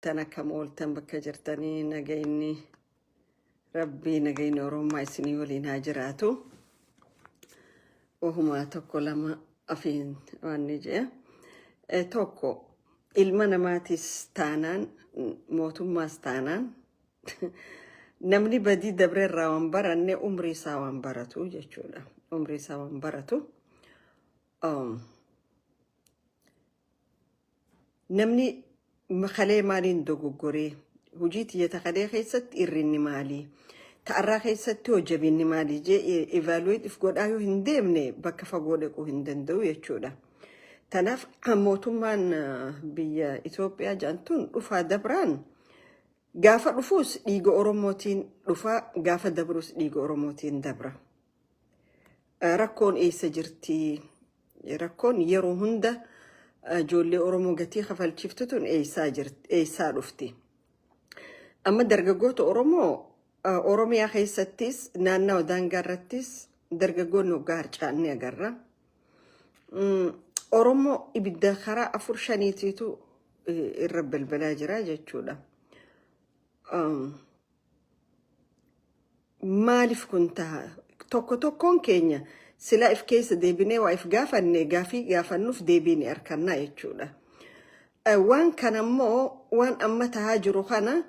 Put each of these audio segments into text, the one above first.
تنكم ولتن بكجرتني نجيني ربي نجيني ورما يسني ولين هاجراتو وهما توكو لما أفين وانجي توكو المنا ماتيس تانان موتو ما ستانان نمني بدي دبر الراوان براني عمري ساوان براتو جيشولا عمري ساوان براتو نمني مخلي مالين دوغوري وجيت يتخلي خيست إرني مالي تعرى خيست توجبيني مالي جي إيفالويت إفقود آيو هندمني بك فقودكو هندندو يشولا تناف عموتو من بيا إثيوبيا جانتون رفا دبران غافا رفوس ليغو أوروموتين رفا غافا دبروس ليغو أوروموتين دبرا ركون إيسا جرتي ركون يرو هندا جولي أورومو غتي خفال شفتتون إيسا رفتي أما درجوت أوروميا خيستيس نانا ودانغارتيس درجوت نوغار جاني أجرا أورومو إبدا خرا أفرشانيتيتو الرب البلاجرا جتشولا مالف كنتها توكون كينيا سلا إف كيس ديبيني وإف غافا نوف ديبيني أركنا يتشولا وان كان وان أما تهاجرو خانا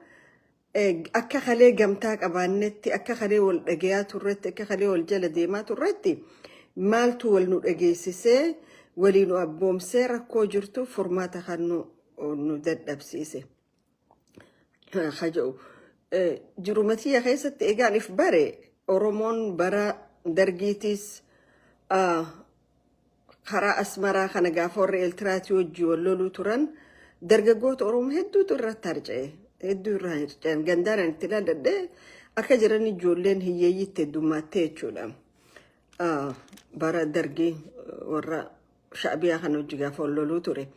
أكا خلي جمتاك أبانتي أكا خلي والأجيات الرتي أكا خلي والجلديمات الرتي مالتو والنو أجيسيسي ولينو أبوم سيرا كوجرتو فرماتا خانو ندد أبسيسي خجو جرومتي خيست إيجان إفباري أورومون برا درجيتيس خرا أسمرا خانا غافور إلتراتي وجيو اللولو تران درجوت أوروم هدو ترى ترجعي هدو راجعين غندارا انتلان ده أكجراني جولين هي يتدوماتي تشولا برا درجي ورا شعبيا خانو جغافو اللولو تري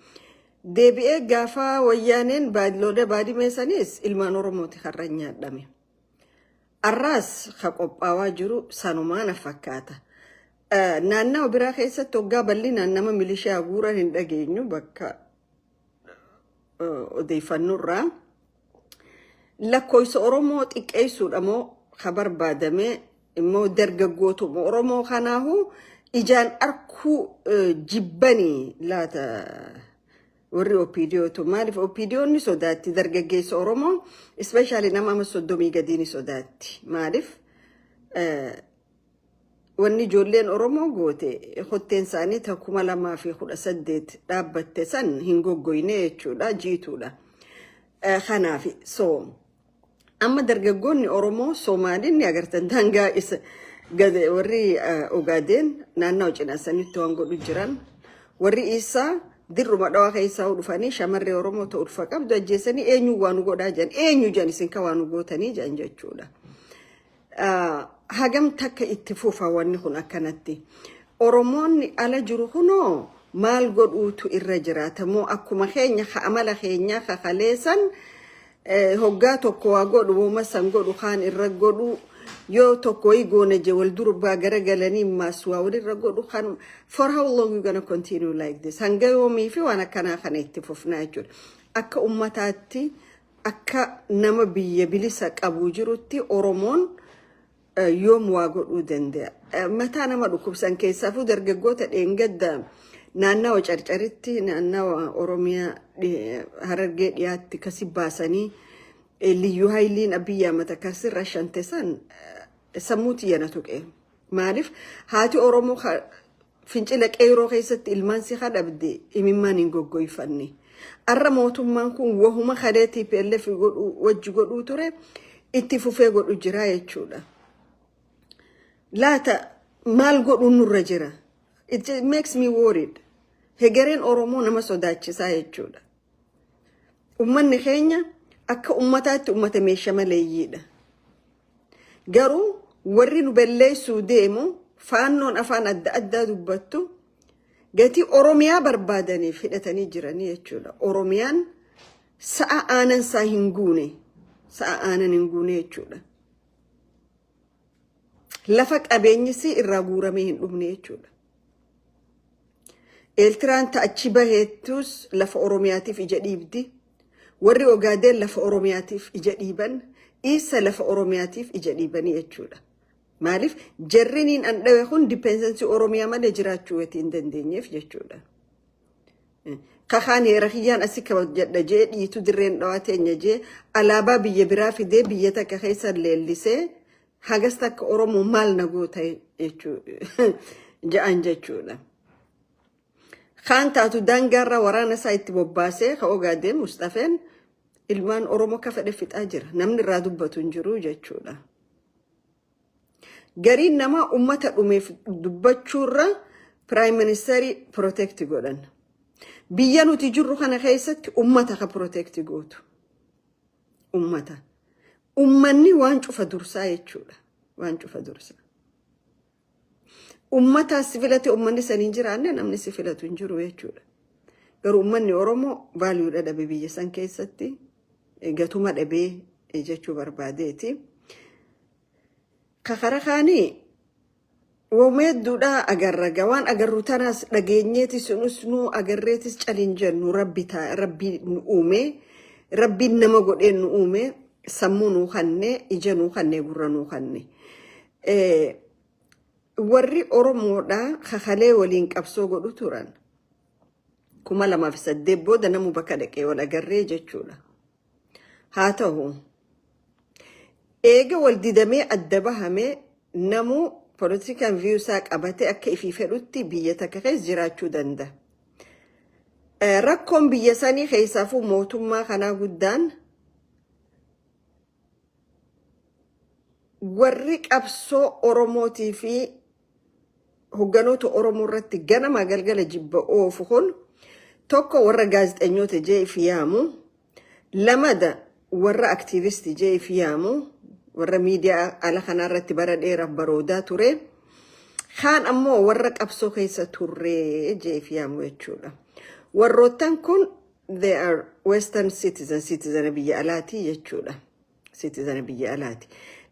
ديبئي غافا ويانين بعد لوده بعد ميسانيس إلمان أورومو تخرجني دامي الراس خاقوب آواجرو سانومان فكاتا نانا وبرا خيسة توقع بالي نانا ما مليشا أغورا هندقينيو بكا وديفانو را لكويس أورومو تكيسو أمو خبر بادمي إمو درقاقوتو أورومو خاناهو إجان أركو جباني لا وري أوبيديو تو مالف أوبيديو ني سوداتي درقاقيس أورومو especially نما مسودومي قديني سوداتي مالف واني جولين أورومو قوتي خدتين ساني تاكوما لما في خود أسدت رابت سن هنگو قوينيچو لا جيتو لا خنافي أما درقاقوني أورومو سومالين ياغرتن دانقا إس قد وري أوغادين نانا وجنا سانيتو هنگو لجران وري إيسا dirru madhawa keessa udufani shamarre oromoo ta'u dhufa qabdu ajjeesani eenyu waanu godhaa jan eenyu jan isin ka waanu gootanii jan jechuudha hagam takka itti fufa wanni kun akkanatti oromoonni ala jiru kunoo maal godhuutu irra jiraata moo akkuma keenya amala keenya kaleessan hoggaa tokko waa godhu wooma san godhu kaan irra godhu yo tokko igoone je wal durba garagalani maswa walirra godhu kan for how long you gonna continue like this hanga yomi fi wana kana khanetti fufna jul akka ummataatti akka nama biyya bilisa qabu jirutti oromon yom waa godhu dande mata nama dhukubsan keessa fu dargaggoota dheengadda naannawa carcaritti naannawa oromiyaa harargee dhiyaatti kasi baasanii اللي يهايلين أبيا متكسر عشان تسان سموتي يناتوك معرف هاتي أورومو فينجلك أيرو خيست المانسي خد أبدي إمما ننجو يفني الرموتو مانكم وهما خداتي بيلي في وجه قولو تري اتفو في قولو جراية تشولا لا تا مال قولو نور جرا it makes me worried هجرين أورومو نما سوداتش ساية تشولا ومن نخينيا akka ummataatti ummata meeshaa maleeyyiidha garuu warri nu balleessuu deemu faannoon afaan adda addaa dubbattu gatii oromiyaa barbaadaniif hidhatanii jiranii jechuudha oromiyaan sa'a aanan saa hin guune jechuudha lafa qabeenyisi irraa guuramee hin dhumne jechuudha eeltiraan ta'achi baheettus lafa oromiyaatiif ija dhiibdi warri Ogaadeen lafa Oromiyaatiif ija dhiiban isa lafa Oromiyaatiif ija dhiibanii jechuudha. Maaliif jarriniin an dhawe kun dipendensi Oromiyaa malee jiraachuu wati hin dandeenyeef jechuudha. Kakaan heerakiyyaan asii kabajadha jee dhiitu dirreen dhawateenya jee alaabaa biyya biraa fidee biyya takka keessa leellisee hagas takka Oromoo maal nagoo ta'e ja'an jechuudha. Kaan taatu daangaarraa waraana isaa itti bobbaasee ka Ogaadeen Mustafeen ilmaan Oromoo ka fedhe fixaa jira. Namni irraa dubbatu hin jiru jechuudha. Gariin nama ummata dhumeef dubbachuurra Prime Ministeri protect godhan. Biyya nuti jirru kana keessatti ummata ka protect gootu. Ummata. Ummanni waan cufa dursaa jechuudha. Waan cufa dursaa. Ummata sifilate ummanni saniin jiraanne namni sifilatu hin jiru jechuudha. Garuu ummanni Oromoo vaaliyuudha dhabe biyya san keessatti gatuma dhabee jechuu barbaadeeti. Kakara kaanii womeedduudha agarraga waan agarru tanaas dhageenyeeti sunus nu agarreetis calin jennu rabbi nu uume rabbiin nama godhee nu uume sammuu nu kanne ija nu kanne gurra nu kanne. Warri Oromoodha kakalee waliin qabsoo godhu turan 2008 booda namu bakka dhaqee wal agarree jechuudha. Haa ta'u eega wal didamee adda bahamee namu political view isaa qabate akka ifii fedhutti biyya takka keessa jiraachuu danda'a. Rakkoon biyya sanii keessaafuu mootummaa kanaa guddaan warri qabsoo Oromootii fi hogganoota Oromoo irratti ganama galgala jibba oofu kun tokko warra gaazexeessitoota jee fi yaamu, lamada warra aktiivistii jee fi yaamu, warra miidiyaa ala kanaa irratti bara dheeraaf baroodaa ture, kaan ammoo warra qabsoo keessa turre jee fi yaamu jechuudha. Warroottan kun they are Western citizen biyya alaati jechuudha. Citizen biyya alaati.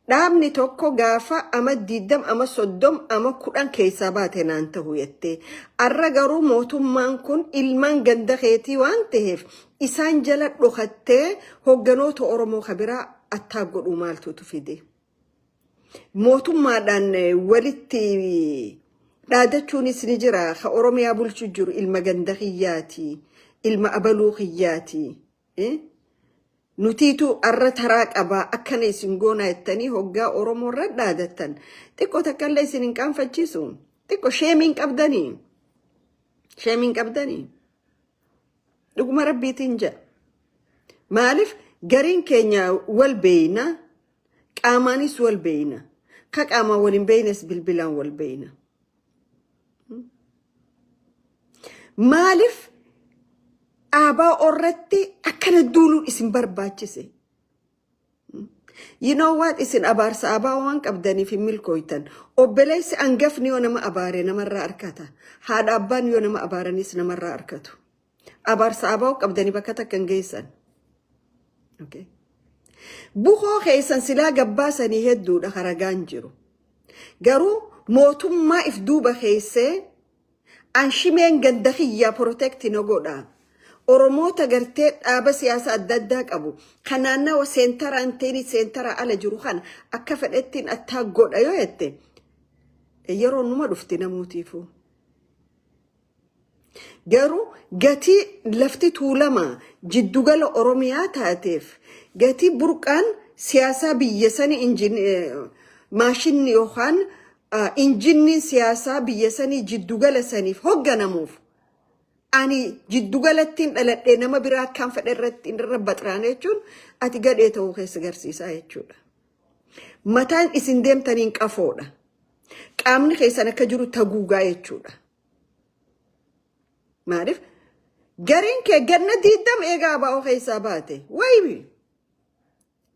Dhaabni tokko gaafa ama 20 ama 30 ama 10 keessaa baate naan ta'u jettee arra garuu mootummaan kun ilmaan ganda keetii waan ta'eef isaan jala dhokattee hogganoota Oromoo kabiraa attaa godhu maaltu fide. Mootummaadhaan walitti dhaadachuunis ni jira ka Oromiyaa bulchu jiru ilma ganda kiyyaati, ilma abaluu kiyyaati. Nutiitu arra taraa qabaa akkana isin goonaa jettanii hoggaa Oromoo irra dhaadatan xiqqoo takkallee isin hin qaanfachiisu xiqqoo sheemiin qabdanii dhuguma rabbiitiin jedha. Maaliif gariin keenya wal beeyna qaamaanis wal beeyna ka qaamaa waliin beeynes bilbilaan wal beeyna. Maaliif Aba orratti akkana duulu isin barbaachise. You know what isin abaarsa abaa waan qabdaniif hin milkooytan. Obboleessi angafni yoo nama abaare namarraa arkata. Haadha abbaan yoo nama abaaranis namarraa arkatu. Abaarsa abaa qabdanii bakka takka hin geessan. Okay. Buhoo keessan silaa gabbaasanii hedduudha haragaan jiru. Garuu mootummaa if duuba keessee anshimeen ganda kiyyaa protecti no godhaa. Oromoota gartee dhaaba siyaasa adda addaa qabu. Kanaannawa seentara anteeni seentara ala jiru kana akka fedhettiin attaa godha yoo jette yeroo numa dhufti namuutiifuu. Garuu gatii lafti tuulama jiddugala Oromiyaa taateef gatii burqaan siyaasaa biyya sanii maashinni yookaan injinniin siyaasaa biyya sanii jiddugala saniif hogganamuuf. Ani jiddugalattiin dhaladhee nama biraa kan fedhe irratti irra baxraan jechuun ati gadhee ta'uu keessa agarsiisaa jechuudha. Mataan isin deemtaniin qafoodha. Qaamni keessan akka jiru taguugaa jechuudha. Maaliif gariin kee ganna 20 eegaa baa'oo keessaa baate wayibi.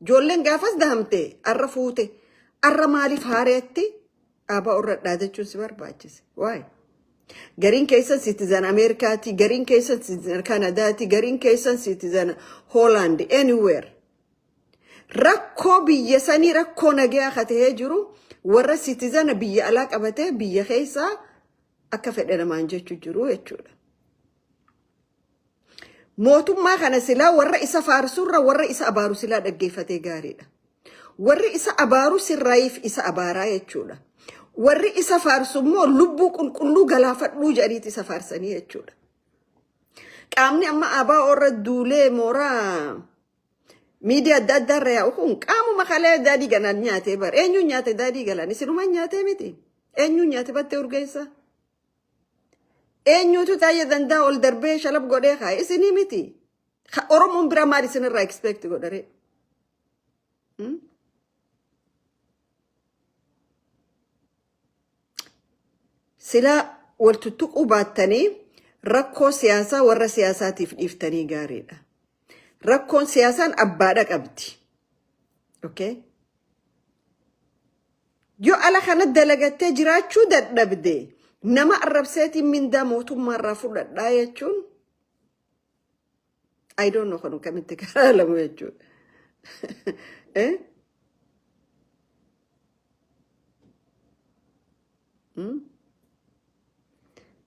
Ijoolleen gaafas dahamte arra fuute arra maaliif haareetti abaa irra dhaadachuun si barbaachise. Waayi. Garin keessan citizen Amerikaati, garin keessan citizen Kanadaati, garin keessan citizen Holland, anywhere. Rakkoo biyya sanii rakkoo nagaa katee jiru warra citizen biyya alaa qabatee biyya keessaa akka fedhe namaan jechuu jiru jechuudha. mootummaa kana silaa warra isa faarsurra warra isa abaaru silaa dhaggeeffatee gaariidha. Warri isa abaaru sirraayif isa abaaraa jechuudha. Warri isa faarsu immoo lubbuu qulqulluu galaafadhuu jedhaniiti isa faarsanii jechuudha. Qaamni amma abaa orra duulee mooraa miidiyaa adda addaa irra yaa'u kun qaamuma kalee daadhii galaan nyaatee bara. Eenyuun nyaate daadhii galaan? Isinuma nyaatee miti. Eenyuun nyaate battee urgeessa? Eenyuutu taa'ee danda'a ol darbee shalab godhee kaa? Isinii miti. Oromoon bira maal isinirraa expect godhare? Sila waltuttuquu baattanii rakkoo siyaasaa warra siyaasaatiif dhiiftanii gaariidha. Rakkoon siyaasaan abbaadha qabdi. Okay? Yoo ala kana dalagattee jiraachuu dadhabde nama arrabseetiin mindaa mootummaarraa fudhadhaa jechuun I don't know kanu kamitti karaa lamu jechuudha.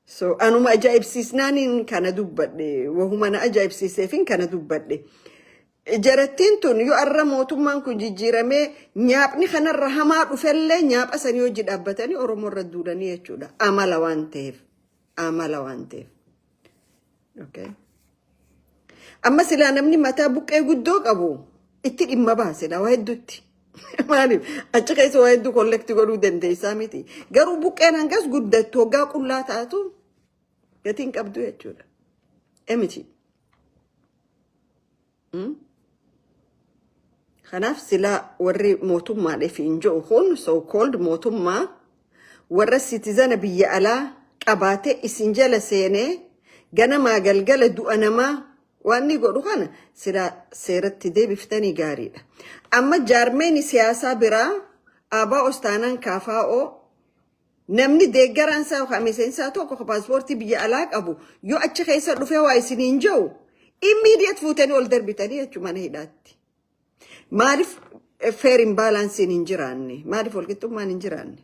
So anuma ajaa'ibsiisnaaniin kana dubbadhe wahumana ajaa'ibsiiseefin kana dubbadhe. Jarattiin tun yoo arra mootummaan kun jijjiiramee nyaapni kanarra hamaa dhufellee nyaapha sanii hojii dhaabbatanii Oromoo irra duudanii jechuudha. Amala waan ta'eef. Amala waan ta'eef. Okay. Amma silaa namni mataa buqqee guddoo qabu itti dhimma baasedha waa hedduutti. Maaliif achi keessa waa hedduu kollektii godhuu dandeessaa miti. Garuu buqqeen hangas guddattu hoggaa qullaa taatu gatiin qabdu jechuudha. Emiti. Kanaaf silaa warri mootummaadhaaf hin jiru kun so called mootummaa warra citizen biyya alaa qabaatee isin jala seenee ganamaa galgala du'a namaa waan ni godhu kana silaa seeratti deebiftanii gaariidha. Amma jaarmeeni siyaasaa biraa abaa ostaanaan kaafaa'oo namni deeggaraan isaa yookaan miseensaa tokko paaspoortii biyya alaa qabu yoo achi keessa dhufee waa isiniin jiru immediate fuutanii ol darbitanii jechuun mana hidhaatti. Maaliif fair imbalance hin jiraanne? Maaliif walqixxummaan hin jiraanne?